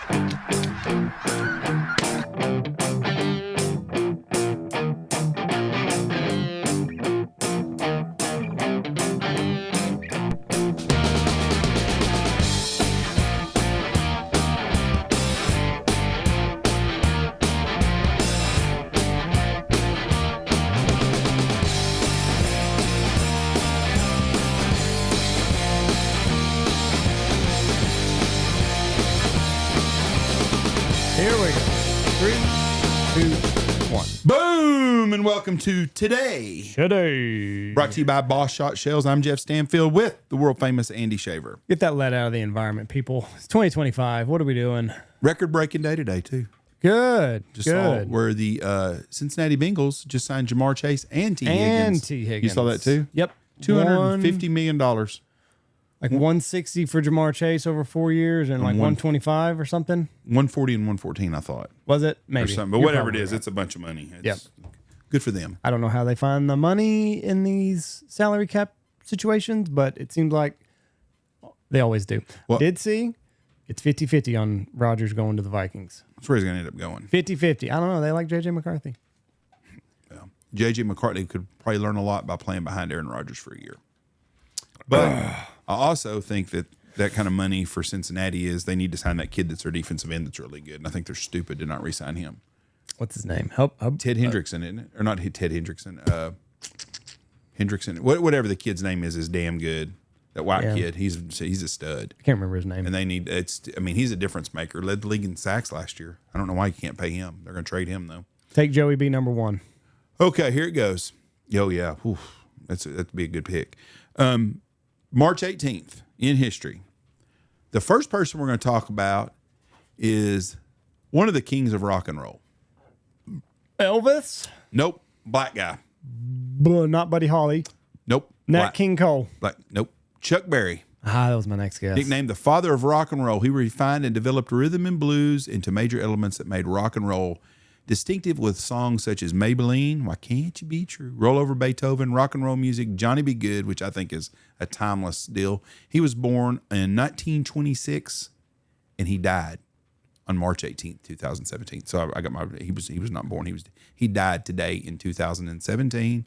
Here we go. 3, 2, 1. Boom! And welcome to Today. Brought to you by Boss Shot Shells. I'm Jeff Stanfield with the world famous Andy Shaver. Get that lead out of the environment, people. It's 2025. What are we doing? Record-breaking day today, too. Good. Just saw where the Cincinnati Bengals just signed Jamar Chase and T. Higgins. You saw that, too? Yep. $250 million. Like 160 for Jamar Chase over 4 years and like 125 or something. 140 and 114, I thought. Was it? Maybe. Or something. But whatever it is, it's a bunch of money. It's good for them. I don't know how they find the money in these salary cap situations, but it seems like they always do. Well, Did see it's 50-50 on Rodgers going to the Vikings. That's where he's going to end up going. 50-50. I don't know. They like J.J. McCarthy. Well, J.J. McCarthy could probably learn a lot by playing behind Aaron Rodgers for a year. But I also think that kind of money for Cincinnati is they need to sign that kid that's their defensive end that's really good. And I think they're stupid to not re-sign him. What's his name? Ted Hendrickson, isn't it? Or not Ted Hendrickson. Hendrickson. Whatever the kid's name is damn good. That white kid, he's a stud. I can't remember his name. And they need he's a difference maker. Led the league in sacks last year. I don't know why you can't pay him. They're going to trade him though. Take Joey B number 1. Okay, here it goes. Oh yeah, that'd be a good pick. March 18th in history. The first person we're going to talk about is one of the kings of rock and roll. Elvis? Nope. Black guy. Not Buddy Holly. Nope. Nat King Cole. Nope. Chuck Berry. That was my next guess. Nicknamed the father of rock and roll, he refined and developed rhythm and blues into major elements that made rock and roll distinctive with songs such as Maybelline, Why Can't You Be True, Roll Over Beethoven, rock and roll music, Johnny Be Good, which I think is a timeless deal. He was born in 1926 and he died on March 18th, 2017. So I got he was not born. He died today in 2017.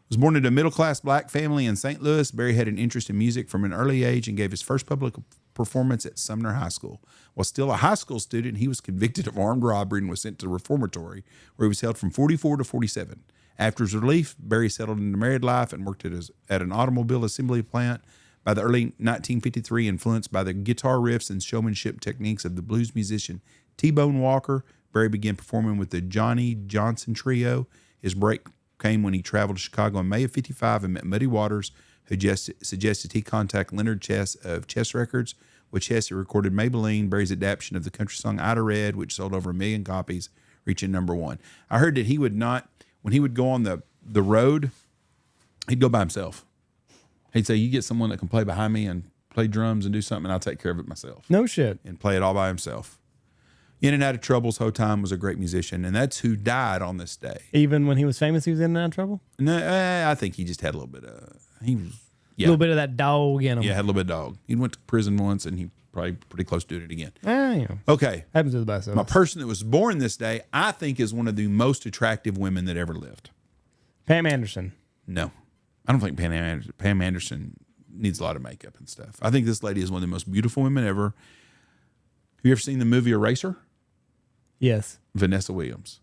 Was born into a middle-class black family in St. Louis. Berry had an interest in music from an early age and gave his first public performance at Sumner High School. While still a high school student, he was convicted of armed robbery and was sent to the reformatory, where he was held from 44 to 47. After his relief, Berry settled into married life and worked at an automobile assembly plant. By the early 1953, influenced by the guitar riffs and showmanship techniques of the blues musician T-Bone Walker, Berry began performing with the Johnny Johnson Trio. His break came when he traveled to Chicago in May of 55 and met Muddy Waters, who suggested he contact Leonard Chess of Chess Records. With Chess, he recorded Maybelline, Berry's adaptation of the country song Ida Red, which sold over 1 million copies, reaching number 1. I heard that he would not, when he would go on the road, he'd go by himself. He'd say, you get someone that can play behind me and play drums and do something, and I'll take care of it myself. No shit. And play it all by himself. In and out of troubles, whole time was a great musician, and that's who died on this day. Even when he was famous, he was in and out of trouble? No, I think he just had a little bit of, a little bit of that dog in him. Yeah, had a little bit of dog. He went to prison once, and he probably pretty close to doing it again. Yeah. Okay. Happens to the best of us. My person that was born this day, I think, is one of the most attractive women that ever lived. Pam Anderson. No. I don't think Pam Anderson needs a lot of makeup and stuff. I think this lady is one of the most beautiful women ever. Have you ever seen the movie Eraser? Yes. Vanessa Williams.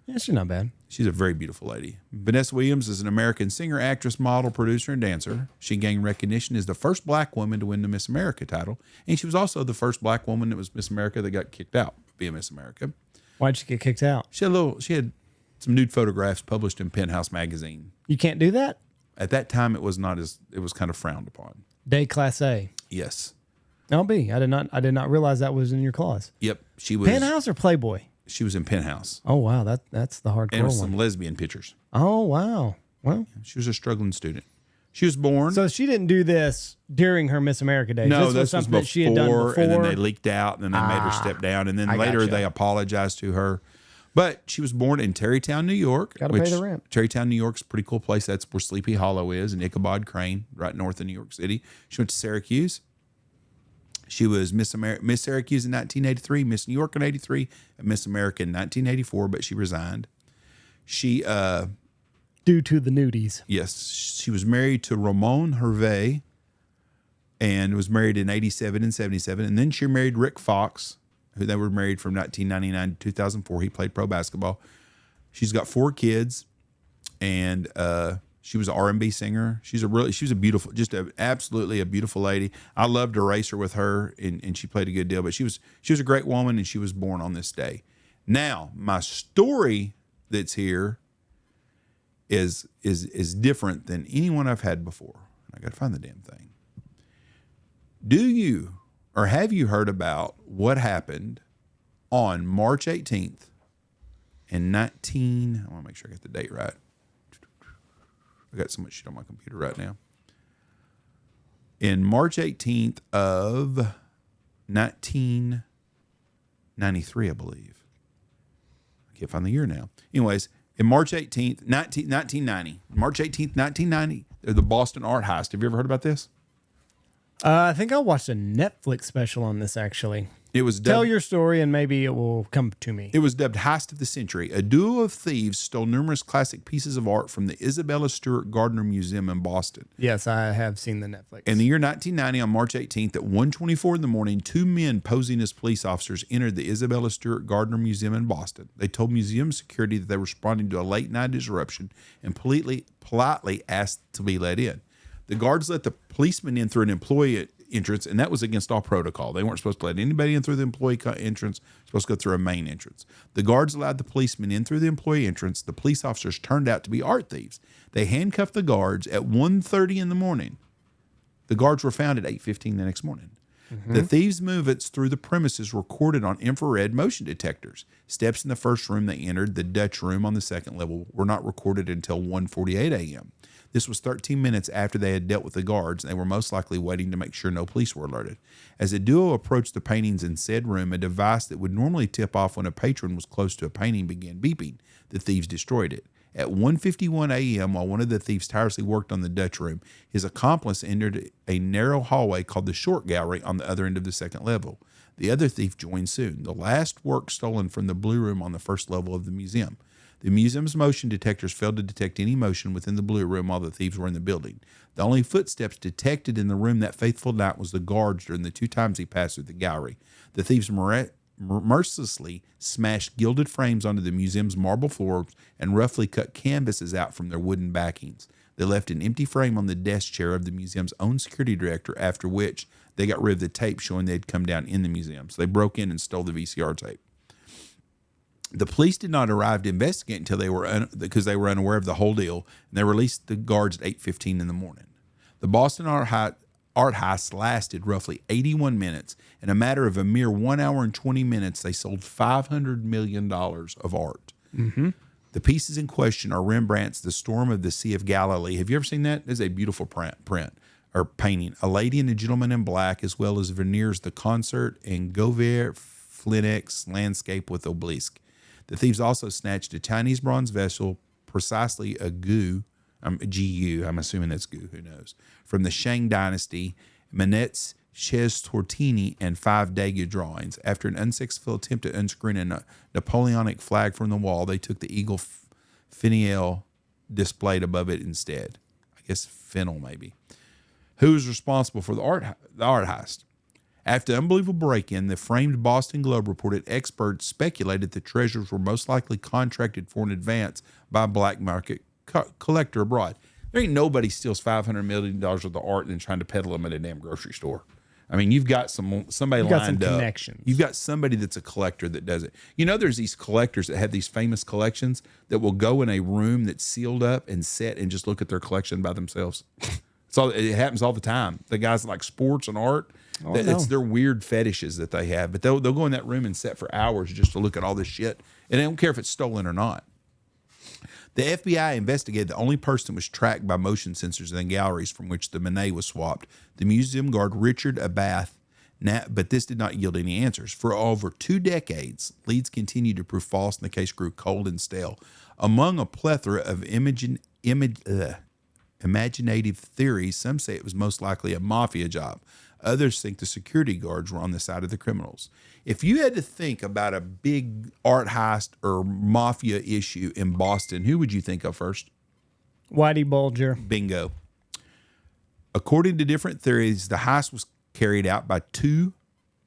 Yeah, she's not bad. She's a very beautiful lady. Vanessa Williams is an American singer, actress, model, producer, and dancer. She gained recognition as the first black woman to win the Miss America title, and she was also the first black woman that was Miss America that got kicked out being Miss America. Why'd she get kicked out? She had some nude photographs published in Penthouse magazine. You can't do that? At that time, it was kind of frowned upon. Déclassé. Yes. LB. I did not realize that was in your clause. Yep. She was Penthouse or Playboy? She was in Penthouse. Oh wow, that's the hardcore and one. some lesbian pictures. Oh wow. Well, she was a struggling student. She was born. So she didn't do this during her Miss America days. No, this was something before, that she had done before. And then they leaked out, and then they made her step down, and then later they apologized to her. But she was born in Tarrytown, New York. Got to pay the rent. Tarrytown, New York's a pretty cool place. That's where Sleepy Hollow is, and Ichabod Crane, right north of New York City. She went to Syracuse. She was Miss Syracuse in 1983, Miss New York in 83, and Miss America in 1984, but she resigned. She, Due to the nudies. yes, she was married to Ramon Hervé and was married in 87 and 77. And then she married Rick Fox, who they were married from 1999 to 2004. He played pro basketball. She's got 4 kids, and she was an R&B singer. She was a beautiful, absolutely a beautiful lady. I loved to race her with her, and she played a good deal. But she was a great woman, and she was born on this day. Now, my story that's here is different than anyone I've had before. I got to find the damn thing. Do you or have you heard about what happened on March 18th in I want to make sure I got the date right. I got so much shit on my computer right now. In March 18th of 1993, I believe. I can't find the year now. Anyways, in March 18th, 1990. March 18th, 1990, the Boston art heist. Have you ever heard about this? I think I watched a Netflix special on this, actually. It was Tell your story and maybe it will come to me. It was dubbed Heist of the Century. A duo of thieves stole numerous classic pieces of art from the Isabella Stewart Gardner Museum in Boston. Yes, I have seen the Netflix. In the year 1990, on March 18th at 1:24 in the morning, 2 men posing as police officers entered the Isabella Stewart Gardner Museum in Boston. They told museum security that they were responding to a late-night disruption and politely asked to be let in. The guards let the policemen in through an employee entrance, and that was against all protocol. They weren't supposed to let anybody in through the employee entrance, supposed to go through a main entrance. The guards allowed the policemen in through the employee entrance. The police officers turned out to be art thieves. They handcuffed the guards at 1:30 in the morning. The guards were found at 8:15 the next morning. The thieves' movements through the premises were recorded on infrared motion detectors. Steps in the first room they entered, the Dutch room on the second level, were not recorded until 1:48 a.m. This was 13 minutes after they had dealt with the guards, and they were most likely waiting to make sure no police were alerted. As the duo approached the paintings in said room, a device that would normally tip off when a patron was close to a painting began beeping. The thieves destroyed it. At 1:51 a.m., while one of the thieves tirelessly worked on the Dutch room, his accomplice entered a narrow hallway called the Short Gallery on the other end of the second level. The other thief joined soon. The last work stolen from the Blue Room on the first level of the museum. The museum's motion detectors failed to detect any motion within the Blue Room while the thieves were in the building. The only footsteps detected in the room that fateful night was the guards during the 2 times he passed through the gallery. The thieves mercilessly smashed gilded frames onto the museum's marble floors and roughly cut canvases out from their wooden backings. They left an empty frame on the desk chair of the museum's own security director, after which they got rid of the tape showing they'd come down in the museum. So they broke in and stole the VCR tape. The police did not arrive to investigate until because they were unaware of the whole deal, and they released the guards at 8:15 in the morning. The Boston art heist lasted roughly 81 minutes. In a matter of a mere 1 hour and 20 minutes, they sold $500 million of art. Mm-hmm. The pieces in question are Rembrandt's The Storm of the Sea of Galilee. Have you ever seen that? It's a beautiful print or painting. A Lady and a Gentleman in Black, as well as Vermeer's The Concert and Gouvert Flinek's Landscape with Obelisk. The thieves also snatched a Chinese bronze vessel, precisely a GU, I'm assuming that's GU, who knows, from the Shang Dynasty, Manet's Chez Tortini, and 5 Degas drawings. After an unsuccessful attempt to unscrew a Napoleonic flag from the wall, they took the eagle finial displayed above it instead. I guess fennel, maybe. Who was responsible for the art heist? After the unbelievable break-in, the framed Boston Globe reported experts speculated the treasures were most likely contracted for in advance by a black market collector abroad. There ain't nobody steals $500 million worth of art and then trying to peddle them at a damn grocery store. I mean, you've got somebody lined up. Connections. You've got somebody that's a collector that does it. You know, there's these collectors that have these famous collections that will go in a room that's sealed up and sit and just look at their collection by themselves. It happens all the time. The guys that like sports and art, it's their weird fetishes that they have. But they'll go in that room and sit for hours just to look at all this shit. And they don't care if it's stolen or not. The FBI investigated the only person that was tracked by motion sensors in the galleries from which the Monet was swapped, the museum guard Richard Abath, but this did not yield any answers. For over 2 decades, leads continued to prove false and the case grew cold and stale. Among a plethora of imaginative theories, some say it was most likely a mafia job. Others think the security guards were on the side of the criminals. If you had to think about a big art heist or mafia issue in Boston, who would you think of first? Whitey Bulger. Bingo. According to different theories, the heist was carried out by two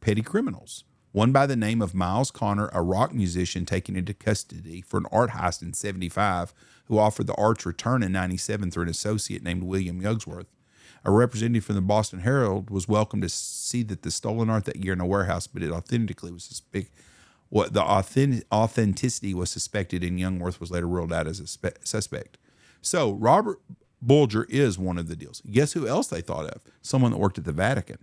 petty criminals. One by the name of Miles Connor, a rock musician taken into custody for an art heist in 75, who offered the art's return in 97 through an associate named William Yugsworth. A representative from the Boston Herald was welcome to see that the stolen art that year in a warehouse, but it authentically was authenticity was suspected, and Youngworth was later ruled out as a suspect. So Robert Bulger is one of the deals. Guess who else they thought of? Someone that worked at the Vatican.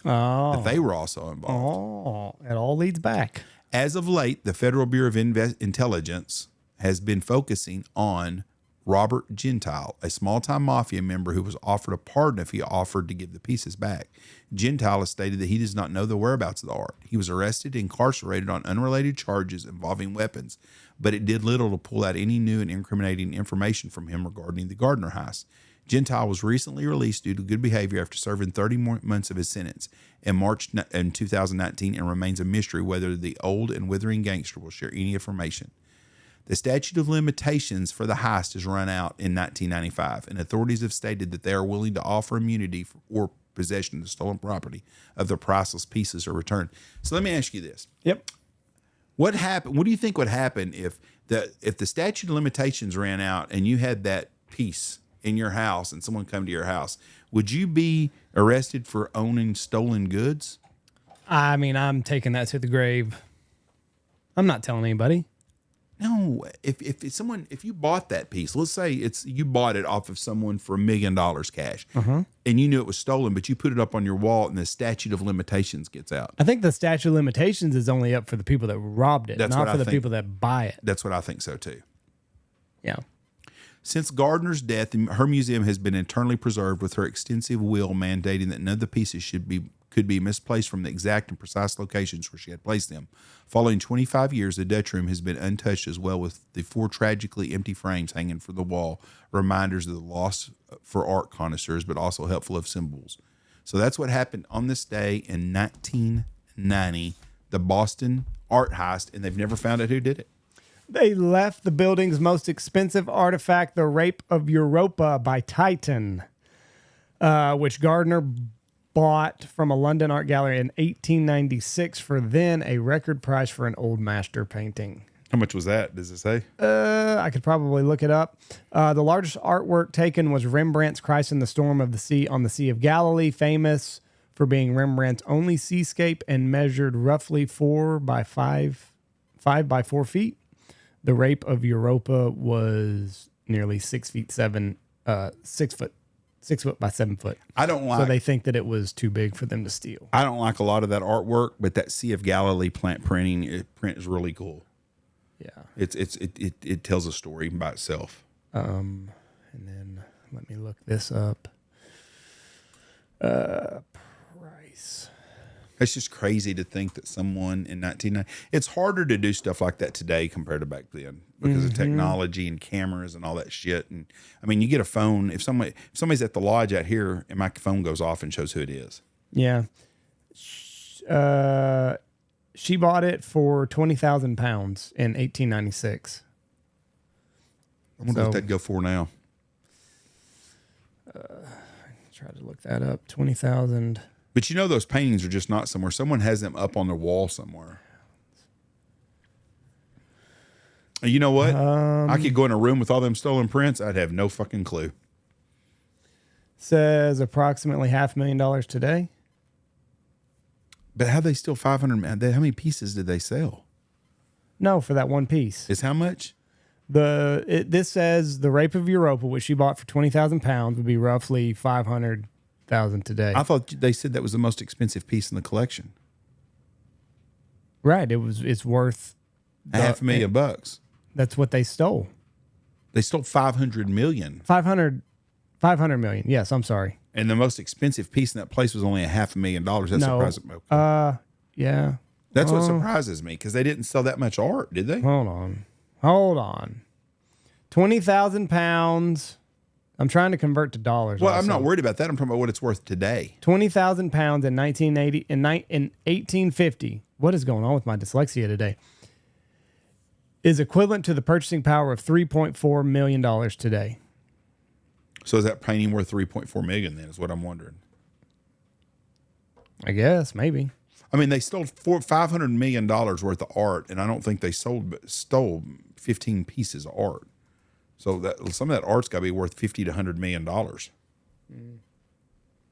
Oh. That they were also involved. Oh, it all leads back. As of late, the Federal Bureau of Intelligence has been focusing on Robert Gentile, a small-time mafia member who was offered a pardon if he offered to give the pieces back. Gentile has stated that he does not know the whereabouts of the art. He was arrested and incarcerated on unrelated charges involving weapons, but it did little to pull out any new and incriminating information from him regarding the Gardner heist. Gentile was recently released due to good behavior after serving 30 months of his sentence in March in 2019, and remains a mystery whether the old and withering gangster will share any information. The statute of limitations for the heist has run out in 1995, and authorities have stated that they are willing to offer immunity or possession of the stolen property of the priceless pieces are returned. So let me ask you this. Yep. What happened? What do you think would happen if the statute of limitations ran out and you had that piece in your house and someone come to your house? Would you be arrested for owning stolen goods? I mean, I'm taking that to the grave. I'm not telling anybody. No, if you bought that piece, let's say you bought it off of someone for $1 million cash, and you knew it was stolen, but you put it up on your wall, and the statute of limitations gets out. I think the statute of limitations is only up for the people that robbed it, not for the people that buy it. That's what I think so too. Yeah. Since Gardner's death, her museum has been internally preserved, with her extensive will mandating that none of the pieces could be misplaced from the exact and precise locations where she had placed them. Following 25 years, the Dutch room has been untouched, as well with the 4 tragically empty frames hanging from the wall, reminders of the loss for art connoisseurs, but also helpful of symbols. So that's what happened on this day in 1990, the Boston art heist, and they've never found out who did it. They left the building's most expensive artifact, the Rape of Europa by Titan, which Gardner bought from a London art gallery in 1896 for then a record price for an old master painting. How much was that? Does it say? I could probably look it up. The largest artwork taken was Rembrandt's Christ in the Storm of the Sea on the Sea of Galilee, famous for being Rembrandt's only seascape and measured roughly 5 by 4 feet. The Rape of Europa was nearly 6 foot by 7 foot. So they think that it was too big for them to steal. I don't like a lot of that artwork, but that Sea of Galilee print is really cool. Yeah. It tells a story even by itself. And then let me look this up. Price. It's just crazy to think that someone in 1990, it's harder to do stuff like that today compared to back then because of technology and cameras and all that shit. And I mean, you get a phone, if somebody's at the lodge out here and my phone goes off and shows who it is. Yeah. She bought it for 20,000 pounds in 1896. I wonder what that'd go for now. Try to look that up. 20,000. But you know, those paintings are just not somewhere. Someone has them up on their wall somewhere. And you know what? I could go in a room with all them stolen prints. I'd have no fucking clue. Says approximately $500,000 today. But how they steal 500? How many pieces did they sell? No, for that one piece. Is how much? This says the Rape of Europa, which she bought for 20,000 pounds, would be roughly 500,000 today. I thought they said that was the most expensive piece in the collection. Right. It's worth $500,000. That's what they stole. They stole 500 million. 500 million. Yes, I'm sorry. And the most expensive piece in that place was only $500,000. That surprises me. Yeah. That's what surprises me, because they didn't sell that much art, did they? Hold on. 20,000 pounds. I'm trying to convert to dollars. Well, also. I'm not worried about that. I'm talking about what it's worth today. 20,000 pounds in 1980 in 1850. What is going on with my dyslexia today? Is equivalent to the purchasing power of $3.4 million today. So is that painting worth $3.4 million? Then is what I'm wondering. I guess maybe. I mean, they stole $500 million worth of art, and I don't think they stole 15 pieces of art. So that some of that art's got to be worth $50 to $100 million.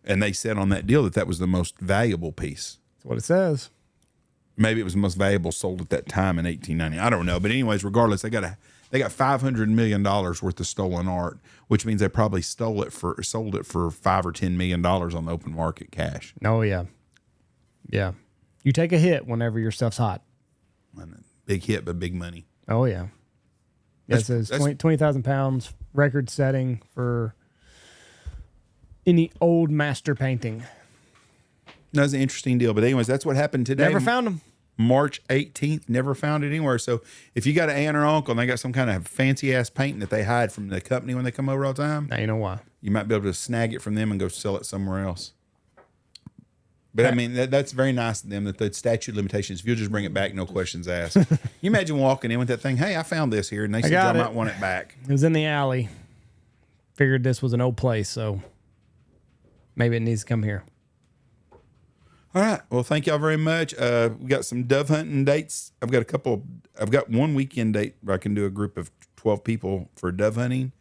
And they said on that deal that was the most valuable piece. That's what it says. Maybe it was the most valuable sold at that time in 1890. I don't know, but anyways, regardless, they got $500 million worth of stolen art, which means they probably sold it for $5 or $10 million on the open market cash. Oh yeah, yeah. You take a hit whenever your stuff's hot. Big hit, but big money. Oh yeah. Yeah, it says 20,000 pounds, record setting for any old master painting. That's an interesting deal. But anyways, that's what happened today. Never found them. March 18th, never found it anywhere. So if you got an aunt or uncle and they got some kind of fancy ass painting that they hide from the company when they come over all the time, now you know why. You might be able to snag it from them and go sell it somewhere else. But I mean, that's very nice of them that the statute of limitations, if you'll just bring it back, no questions asked. You imagine walking in with that thing, hey, I found this here, and they said I might want it back. It was in the alley. Figured this was an old place, so maybe it needs to come here. All right. Well, thank y'all very much. We got some dove hunting dates. I've got one weekend date where I can do a group of 12 people for dove hunting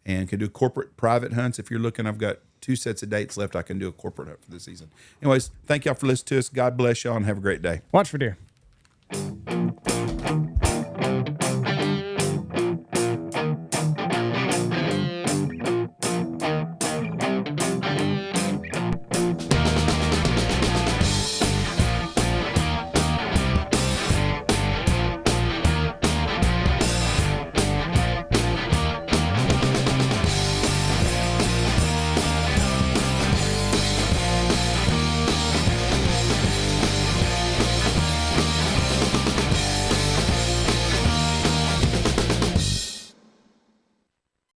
and can do corporate private hunts. If you're looking, I've got 2 sets of dates left. I can do a corporate hunt for this season. Anyways, thank y'all for listening to us. God bless y'all and have a great day. Watch for deer.